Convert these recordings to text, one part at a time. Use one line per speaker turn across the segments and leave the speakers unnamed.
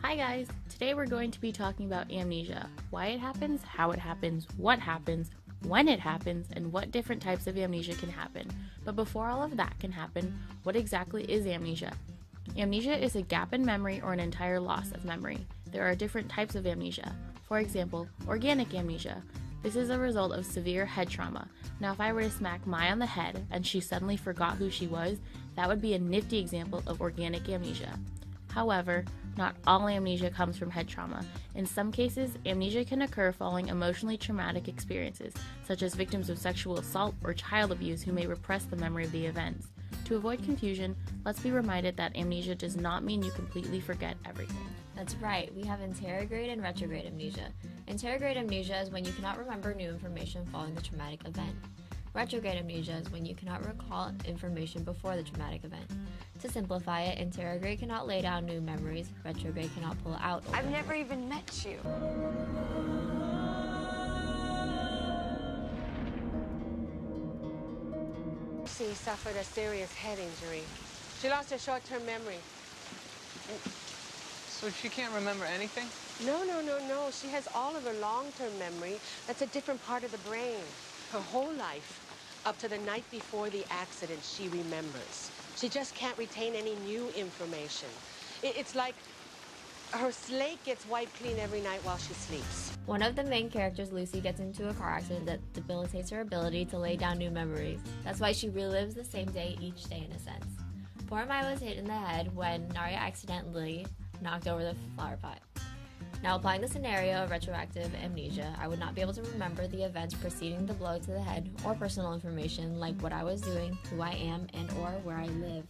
Hi guys! Today we're going to be talking about amnesia, why it happens, how it happens, what happens, when it happens, and what different types of amnesia can happen. But before all of that can happen, what exactly is amnesia? Amnesia is a gap in memory or an entire loss of memory. There are different types of amnesia. For example, organic amnesia. This is a result of severe head trauma. Now if I were to smack Mai on the head and she suddenly forgot who she was, that would be a nifty example of organic amnesia. However, not all amnesia comes from head trauma. In some cases, amnesia can occur following emotionally traumatic experiences, such as victims of sexual assault or child abuse who may repress the memory of the events. To avoid confusion, let's be reminded that amnesia does not mean you completely forget everything.
That's right, we have anterograde and retrograde amnesia. Anterograde amnesia is when you cannot remember new information following the traumatic event. Retrograde amnesia is when you cannot recall information before the traumatic event. To simplify it, anterograde cannot lay down new memories, retrograde cannot pull out old
I've
memories.
never even met you.
She suffered a serious head injury. She lost her short-term memory.
So she can't remember anything?
No. She has all of her long-term memory. That's a different part of the brain. Her whole life, up to the night before the accident, she remembers. She just can't retain any new information. It's like her slate gets wiped clean every night while she sleeps.
One of the main characters, Lucy, gets into a car accident that debilitates her ability to lay down new memories. That's why she relives the same day each day in a sense. Poor Mai was hit in the head when Nahrya accidentally knocked over the flower pot. Now, applying the scenario of retroactive amnesia, I would not be able to remember the events preceding the blow to the head or personal information like what I was doing, who I am, and or where I live.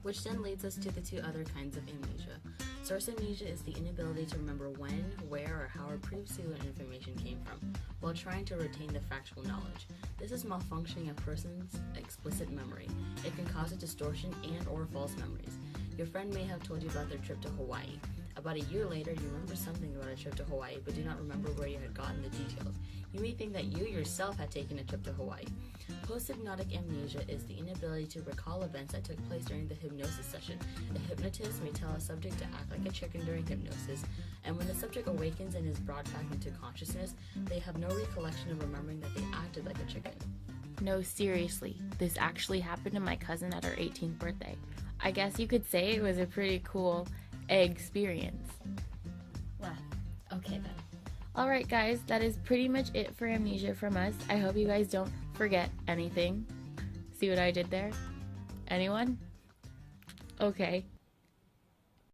Which then leads us to the two other kinds of amnesia. Source amnesia is the inability to remember when, where, or how our previously learned information came from, while trying to retain the factual knowledge. This is malfunctioning a person's explicit memory. It can cause a distortion and or false memories. Your friend may have told you about their trip to Hawaii. About a year later, you remember something about a trip to Hawaii, but do not remember where you had gotten the details. You may think that you yourself had taken a trip to Hawaii. Post-hypnotic amnesia is the inability to recall events that took place during the hypnosis session. The hypnotist may tell a subject to act like a chicken during hypnosis, and when the subject awakens and is brought back into consciousness, they have no recollection of remembering that they acted like a chicken. No, seriously, this actually happened to my cousin at her 18th birthday. I guess you could say it was a pretty cool experience.
Well, okay then.
Alright guys, that is pretty much it for amnesia from us. I hope you guys don't forget anything. See what I did there? Anyone? Okay.